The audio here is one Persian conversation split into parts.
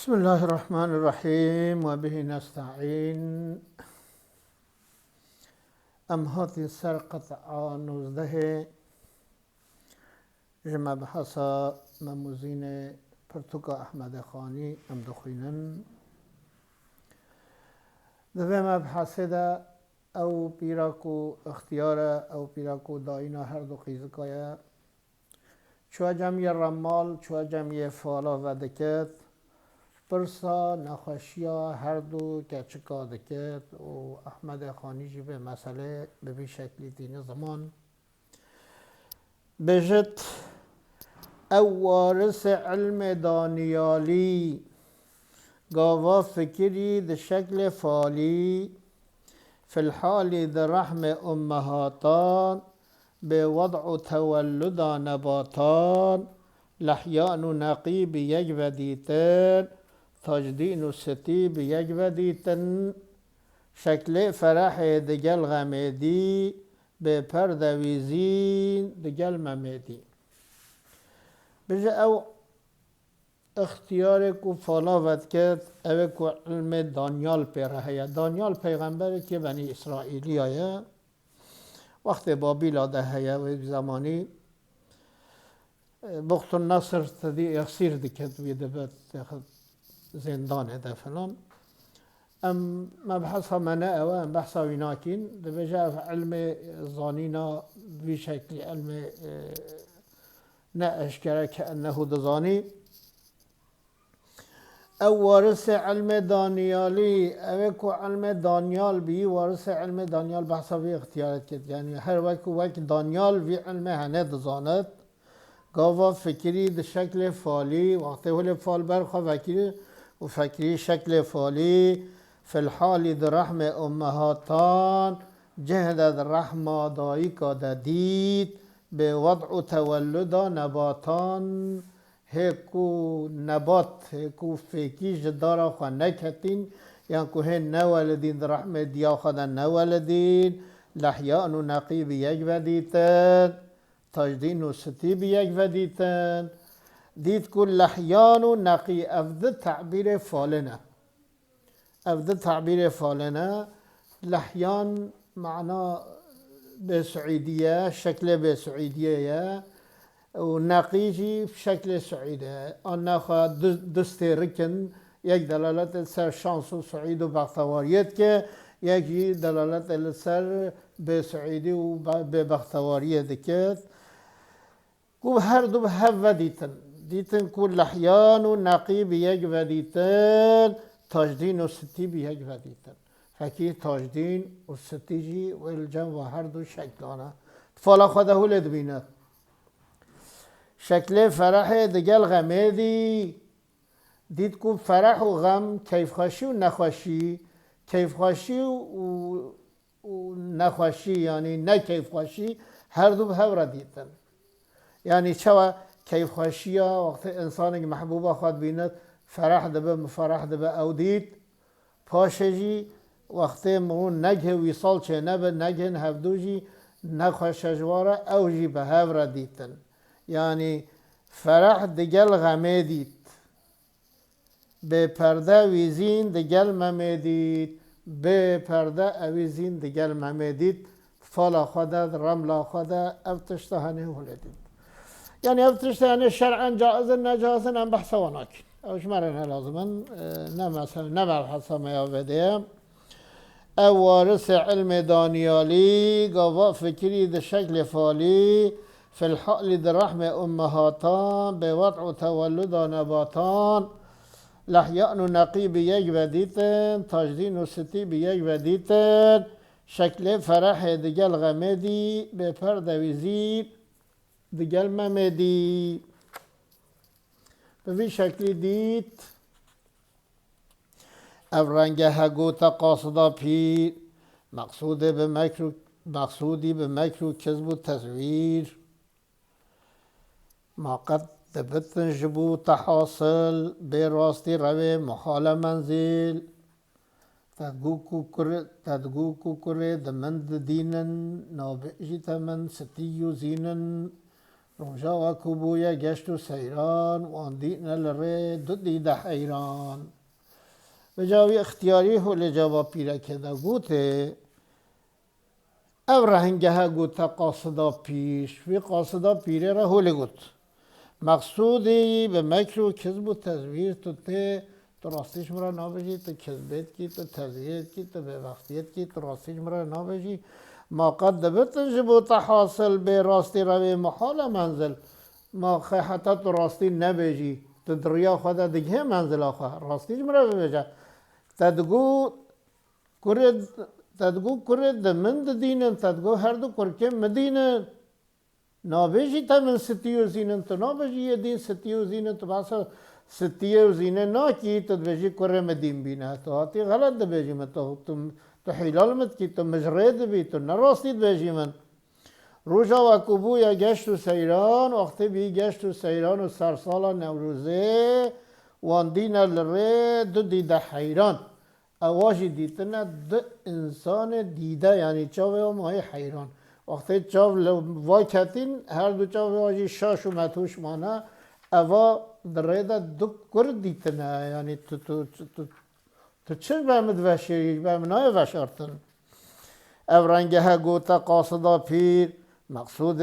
بسم الله الرحمن الرحیم و به نستعین. هاتی سر قطعه 19 جمع بحثا مموزین پرتوکا احمد خانی دخوینن دوی مبحثه ده او پیراکو اختیار او پیراکو داینا هر دو قیزکایه چو جمعی رمال چو جمعی فالا و دکت پرسا نخوشیا هر دو گچکا دکت و احمد خانی جی به مسئله به شکلی دین زمان بجت او وارث علم دانیالی گاوا فکری ده شکل فالی فی الحال ده رحم امهاتان به وضع تولد نباتان لحیان و نقیب یک ودیتن تاجدین و ستی به یک ودیتن شکل فرح دگل غمیدی به پردویزین دگل ممیدی بجه او اختیار کو فالا ود کرد او کو علم دانیال پیره هیا دانیال پیغمبر که بنی اسرائیلی هیا وقت بابیل آده هیا و زمانی بخت النصر تدی اخسیر دکت ویده بد زندانه ده فلان مبحث منه اوه بحثا ویناکین ده بجا علم زانینا بی شکل علم نه اشکره که انه دزانی او وارث علم دانیالی او کو علم دانیال بی وارث علم دانیال بحثا بی اختیارت کد یعنی هر وقت دانیال بی علم هنه دزاند گاوا فکری ده شکل فالی وقتی ولی فال برخوا فکری و فکری شکل فالی فی الحال ده رحم امهاتان جهد ده رحم دایی که ده دید به وضع تولد نباتان هکو نبات هکو فکی جدارا خواه نکتین یعنی که هن نولدین ده رحم دیا خواه ده نولدین لحیان و نقیب یک ودیتن تاجدین و ستی به یک ودیتن دید که لحیان و نقی افده تعبیر فالنه افده تعبیر فالنه لحیان معنا به سعیدیه شکل به سعیدیه و نقی جی شکل سعیده آن خواهد دست رکن یک دلالت سر شانس و سعید و بختواریت که یکی دلالت سر به سعیدی و به بختواریت که کو هر دو به هف ودیتن دیتن کو لحیان و نقی به یک ودیتن تاجدین و ستی به یک ودیتن فکی تاجدین و ستی جی و الجم و هر دو شکلانه فالا خواده هولد بیند شکل فرح دگل غمیدی دید کو فرح و غم کیف خوشی و نخوشی کیف خوشی و نخوشی یعنی نه کیف خوشی هر دو به هف ردیتن یعنی چه کیف خوشی ها وقت انسان محبوب خود بیند فرح دبه مفرح دبه او دید پاشجی وقت مون نگه ویصال چه نبه نگه هفدو جی نخوش جواره او جی به هف را دیتن یعنی فرح دگل غمه دید به پرده ویزین دگل ممه دید به پرده اویزین دگل ممه دید فالا خوده رملا خوده او تشتهنه ولدید يعني افترشت يعني شرعا جائزا نجازا ام بحث وناكن اوش مرنا لازما مثلا نبحث ما يبدأ او وارث علم دانيالي قضاء فكري ده شكل فالي في الحقل ده رحم امهاتان بوضع تولد نباتان لحيان نقي بيج وديتن تاجدين وستي بيج وديتن شكل فرح دجال غمدي بپرد وزير دگل ممدی به وی شکلی دید او رنگ هگو تا قاصدا پیر مقصودی به مکر و کذب و تزویر ما قد دبتن جبو تحاصل به راستی روی محال منزل تدگو کو کره دمند دینن نابعجی تمن ستیو زینن روژا و کوبوی گشت و سیران وان دین لره دو دیده حیران به جاوی اختیاری هول جواب پیره کده گوته او رهنگه ها گوته قاصدا پیش وی قاصدا پیره را هول گوت مقصودی به مکر و کذب و تزویر تو راستیش مرا نابجی تو کذبت کی تو تزویرت کی تو به وقتیت کی تو راستیش مرا نابجی ما قدمت جبوت حاصل به راستی روی محال منزل ما حتی تو راستی نبیجی تو دریا خدا دیگه منزل آخوا راستیش مرا ببیجه تدگو کرد من دینن تدگو هر دو کرکه مدینن نابیجی تا من ستیو زینن تو نابیجی یه دین ستیو زینن تو باسا ستیو زینن نا کی تو بیجی کره مدین بینه تو آتی غلط ده بیجی من تو حلال مت کی تو مجرد بی تو نراستید بیجی من روژا و کوبو یا گشت و سیران وقتی بی گشت و سیران و سرسال نوروزه وان دین لره دو دیده حیران اواجی دیتنه دو انسان دیده یعنی چاوه و مای حیران وقتی چاو وای کتین هر دو چاو واجی شاش و متوش مانه اوا دره دو کرد دیتنه یعنی تو چه بهمد وشیری بهمنای وشارتن او رنگه ها گوتا قاصدا پیر مقصود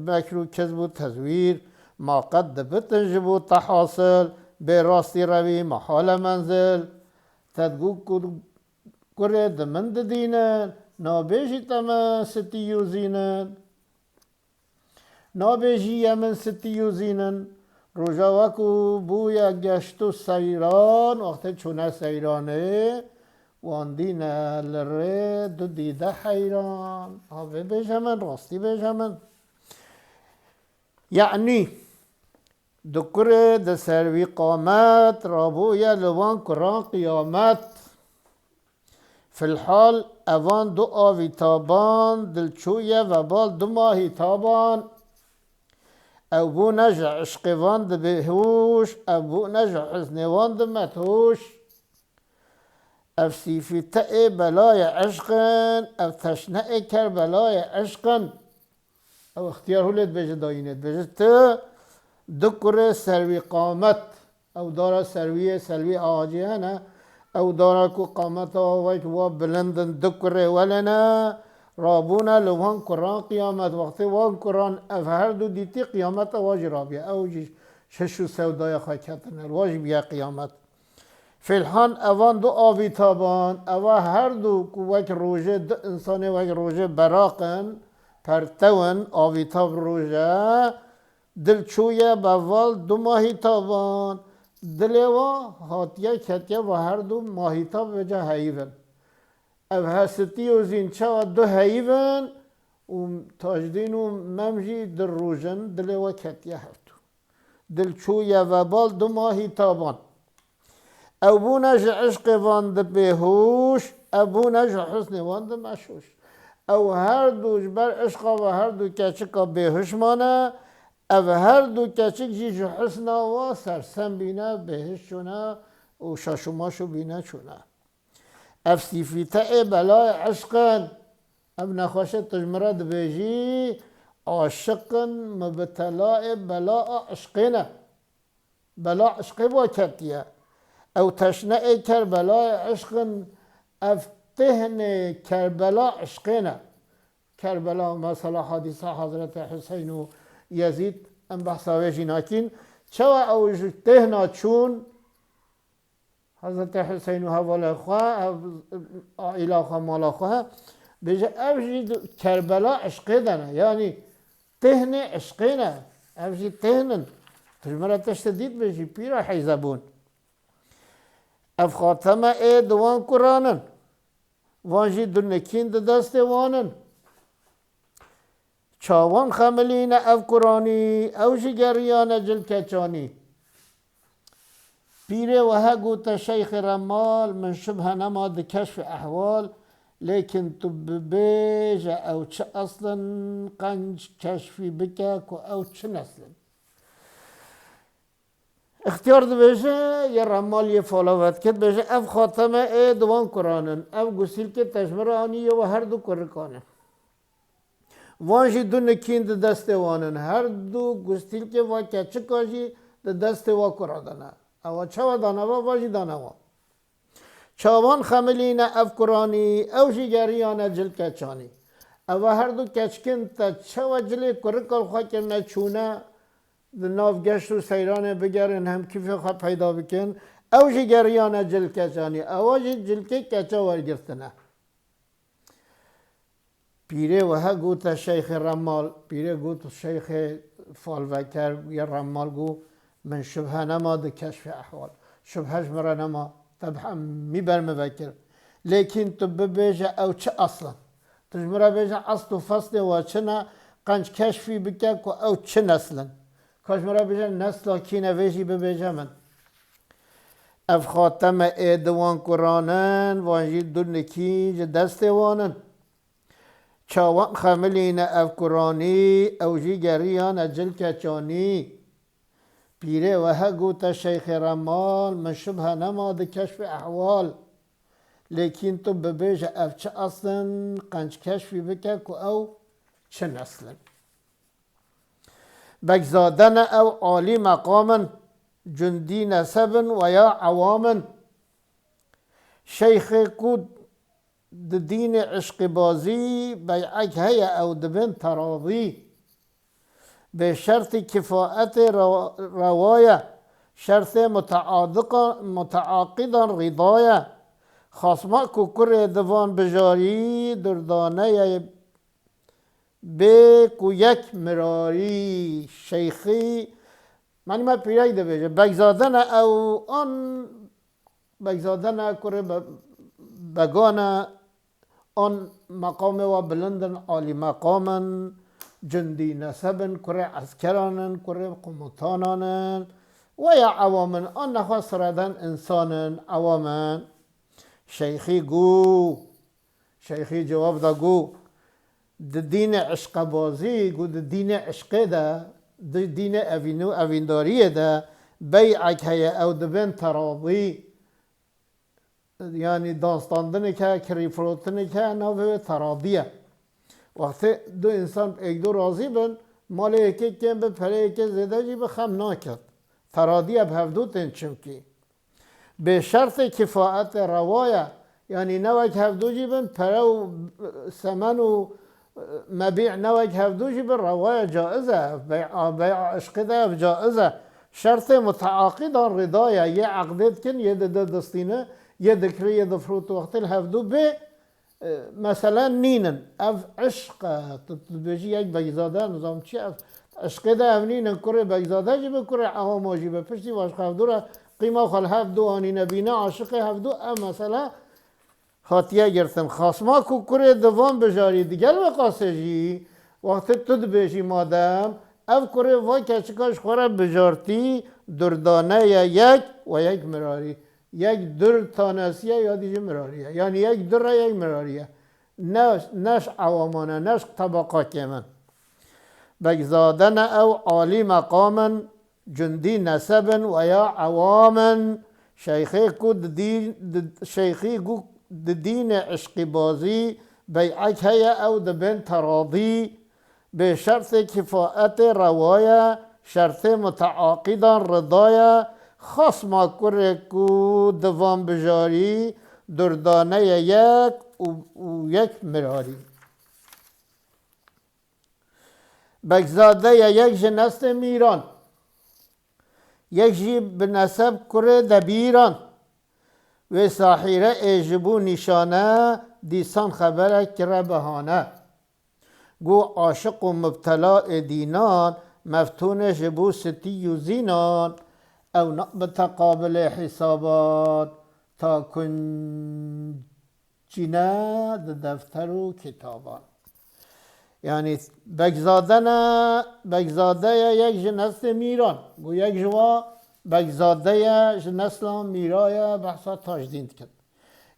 مکر و کذب و تزویر ما قد بتنجب و تحاصل به راستی روی محال منزل تدگو کرد من دینن نابیجی تمن ستیو زینن نابیجی یمن ستیو زینن روژا وکو بویا گشت و سیران وقتی چونه سیرانه وان دین لره دو دیده حیران آوه بیجمن راستی بیجمن یعنی دکره ده سروی قامت رابویا لوان کران قیامت فی الحال اوان دو آوی تابان دلچویه و بال دو ماهی تابان او بو نجع عشقوان ده بهوش او بو نجع حزنوان ده متهوش او سیفی تأ بلای عشقن او تشنع کر بلای عشقن او اختیار هولت بجه داینت بجه تا دکره سروی قامت او داره سلوی آجیه نه او داره که قامت آوی که وا بلندن دکره ولنه رابونه لوان قرآن قیامت وقتی وان قرآن اف هر دو دیتی قیامت واجی رابیه او جی ششو سودای خواه کتن واجی بیا قیامت فیلحان اوان دو آوی تابان او هر دو وک روژه دو انسان وک روژه براقن پرتون آوی تاب روژه دلچویه بوال دو ماهی تابان دلوا هاتیه کتیه و هر دو ماهی تاب وجه حیون او هستی و زینچه و دو حیون و تاجدین و ممجی در روژن دلوا کتیه هفتو دلچویه و بال دو ماهی تابان او بونج عشق واند بهوش او بونج حسن واند مشوش او هر دوش بر عشقا و هر دو کچکا بهوش مانه او هر دو کچک جی حسن و سرسم بینه بهش چونه و شاشماشو بینه چونه اف سیفیته بلای عشقن اب نخوشه تجمرد بیجی عاشقن مبتلاء بلاء عشقنه بلاء عشقی با کتیه او تشنع کربلاء عشقن افتهن کربلاء عشقنا کربلا مثلا حادثه حضرت حسین و یزید ام بحثاوه جیناکین چوا او تهنا چون حضرت حسین و حوال خواه عائله خواه مالا خواه بجه اوجی کربلا عشقه دنه یعنی تهن عشقه نه اوجی تهنن تجمره تشتدید بجی پیرا حیزبون اف خاتمه ای دوان قرآنن وانجی دنکین دست وانن چاوان خملین اف قرآنی اوجی گریان جل کچانی پیره و ها گوتا شیخ رمال من شبه نماد کشف احوال لیکن تو ببیج او چه اصلا قنج کشفی بکک و او چه نسلن اختیار ده بشه یه رمال یه فالوت کد بشه اف خاتمه ای دوان قرآنن اف گسیل که تشمر آنیه و هر دو کرکانه وانجی دو نکین ده دست وانن هر دو گستیل که وا کچه کاجی ده دست وا کرادنه اوا چوا دانه وا واجی دانه وا چاوان خملین افکرانی او جگریان جل کچانی اوا هر دو کچکن تا چوا جلی کرکل خواه کرنه چونه ده نافگشت و سیران بگرن هم کیف خواه پیدا بکن او جگریان جل کچانی اوا جل کچه ورگرتنه پیره و ها گوت شیخ رمال پیره گوت شیخ فالوکر یا رمال گو من شبه نما ده کشف احوال شبهش مرا نما طبعا میبرم بکر لیکن تو ببیجه او چه اصلا تو مرا بیجه اصل و فصل و چه قنج کشفی بکر که او چه نسلا کاش مرا بیجه نسلا کی نویجی ببیجه من اف خاتم ایدوان کرانن وانجی دو نکیج دست وانن چاوان خملین افکرانی اوجی گریان اجل کچانی پیره و ها گوت شیخ رمال من شبه نما ده کشف احوال لیکن تو ببیج اف چه اصلا قنج کشفی بکر که او چه نسلا بگزادن او عالی مقاما جندی نسب و یا عواما شیخ کود ده دین عشق بازی بیعک هیا او دبن تراضی به شرط کفاءت روایا شرط متعاقدا رضایا خاصما کو کر دوان بجاری دردانه به کو یک مراری شیخی معنی ما پیرای ده بیجه بگزادن او آن بگزادن کره بگانه آن مقام و بلندن عالی مقامن جندی نسبن کره عسکرانن کره قمطانانن و یا عوامن آن نخواست ردن انسانن عوامن شیخی گو شیخی جواب دا گو ده دین عشق بازی گو ده دین عشقه ده ده دین اوینداریه ده بیعک هیا او ده بین تراضی یعنی داستاندنی که کری فروتنی که نوه تراضیه وقتی دو انسان ایک دو راضی بن مال یکی کم به پره یکی زیده جی به خم ناکد تراضیه به هفدو تنچم کی به شرط کفاعت روایه یعنی نوک هفدو جی بن پره و سمن و مبیع نوک هفدو جی بن روایه جائزه بیع عشق ده جائزه شرط متعاقد آن ردایه یه عقدت کن یه ده دستینه یه دکری یه دفروت وقتی الهفدو به مثلا نینن اف عشق تبجی یک بگزاده نظام چی اف عشق ده اف نینن کره بگزاده جی بکره عوام جی بپشتی واش هفدو را قیمه خال هفدو آنی نبینه عاشق هفدو اف مثلا خاطیه گرتم خاصما کو کره دوام بجاری دیگر بقاسه جی وقتی تد بیشی مادم اف کره وای کچکاش خوره بجارتی دردانه یک و یک مراری یک در تانسیه یا دیگه مراریه یعنی یک در یک مراریه نش عوامانه نش طبقات من بگزادن او عالی مقاما جندی نسبا و یا عواما شیخی کو دین عشق بازی بیعک هیا او دبن تراضی به شرط کفاءت روایا شرط متعاقدا رضایا خاص ما کره کو دوام بجاری دردانه یک و یک مراری بگزاده یک جنست میران یک جی بنسب کره دبیران و ساحیره اجبو نشانه دیسان خبره کره بهانه گو عاشق و مبتلا دینان مفتون جبو ستی و زینان او نقبت قابل حسابات تا کنجینه دفتر و کتابان یعنی بگزاده یک جنست میران گو یک جوا بگزاده جنست میرای بحثا تاجدین کرد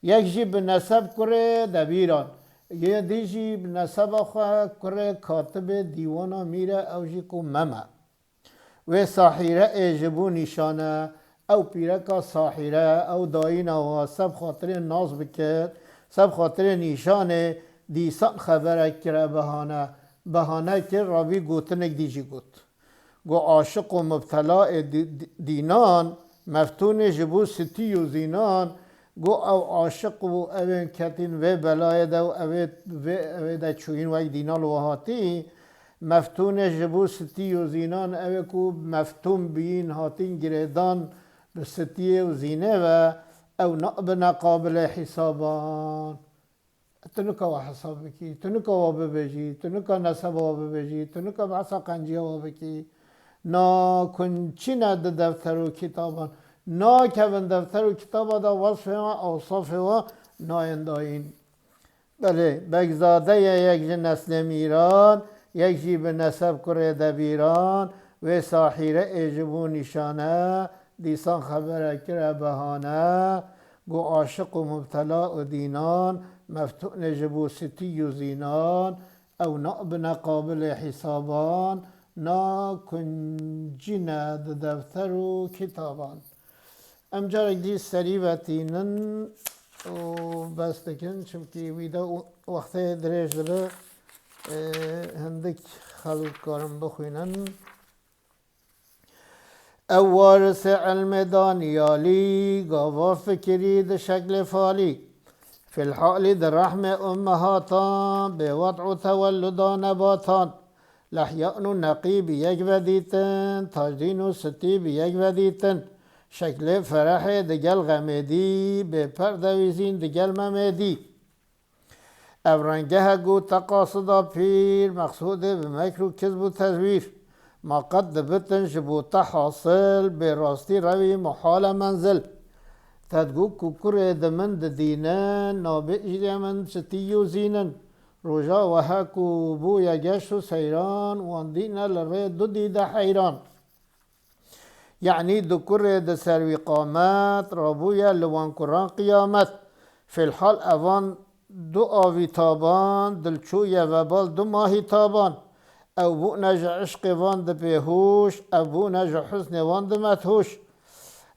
یک جی به نسب کره دبیران یه دیجی به نسب خواه کره کاتب دیوانا میره او جی کو ممه و ساحیره اجبو نشانه او پیرکا ساحیره او داینا و سب خاطر ناز بکرد سب خاطر نشانه دیسان خبره کره بهانه بهانه که راوی گوتنک دیجی گوت گو عاشق و مبتلا دینان مفتون جبو ستی و زینان گو او عاشق و او کتین و بلای دو او دا چوین وی دینال و هاتی مفتون جبو ستی و زینان او کو مفتون بین هاتین گریدان به ستی و زینه و او نقبنا قابل حسابان تنکا و حساب بکی تنکا و ببجی تنکا نسب و ببجی تنکا بحثا قنجی و بکی نا کنچینا ده دفتر و کتابان نا کبن دفتر و کتابا دا وصف و اوصاف و ناینداین بله بگزاده یک جن نسل میران یک جی به نسب کره دبیران و ساحیره اجبو نشانه دیسان خبره کره بهانه گو عاشق و مبتلا و دینان مفتون جبو ستی و زینان او نقبن قابل حسابان نا کنجینا دفتر و کتابان ام جارک دی سری باتینن و بس دکن چونکی ویدا وقت دریج داره هندک خلق کارم بخوینن او وارث علم دانیالی گاوا فکری ده شکل فالی فی الحال در رحم امهاتان به وضع تولدا نباتان لحیان و نقیب یک ودیتن تاجدین و ستی یک ودیتن شکل فرح دگل غمیدی به پردویزین دگل ممیدی افرنگه گو تقاصدا پیر مقصود به مکر و کذب و تزویر ما قد بتن شبوتا حاصل به راستی روی محال منزل تدگو ککر دمن دینن نابئ من ستی و زینن روژا و هکو بو یگش و سیران واندین لره دو دیده حیران یعنی دو کر ده سروی قامت رابویا لوان کران قیامت فی الحال اوان دو آوی تابان دلچوی و بال دو ماهی تابان او بو نجع عشق وان ده پیهوش او بو نجع حسن وان ده مدهوش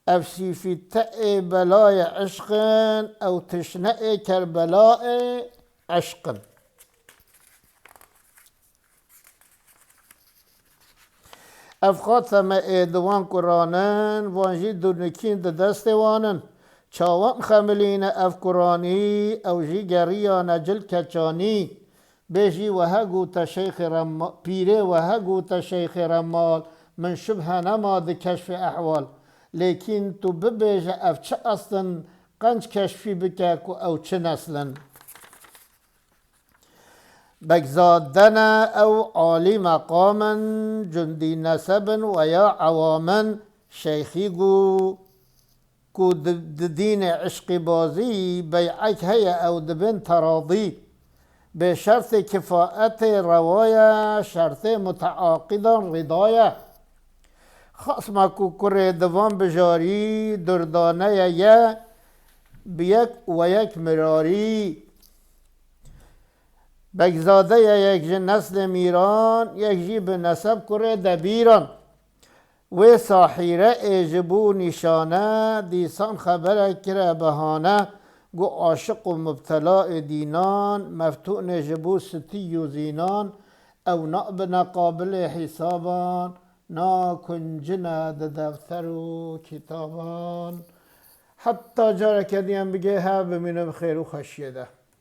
او سیفی تأ بلای عشقن او تشنع کربلاء عشقن افخاتم ایدوان کرانن وانجی دونکین ده دست وانن چاوان خملین اف کرانی او جی گریان جل کچانی بیجی وهگو تا شیخ رمال پیره وهگو تا شیخ رمال من شبه نما ده کشف احوال لیکن تو ببیج اف چه اصلا قنج کشفی بکاکو او چه نسلن بگزادن او عالی مقاما جندی نسبا و یا عواما شیخی گو کو دین عشق بازی بیعک هیا او دبن تراضی به شرط کفاءت روایا شرط متعاقدا رضایا خصم کو کر دوام بجاری دردانه یا بیک و یک مراری بگزاده یک جن نسل میران یک جی به نسب کره دبیران و ساحیره اجبو نشانه دیسان خبره کره بهانه گو عاشق و مبتلا دینان مفتون جبو ستی و زینان او نقبنا قابل حسابان نا کنجنا دفتر و کتابان حتی جاره کدیم بگه ها بمینم خیر و خشیده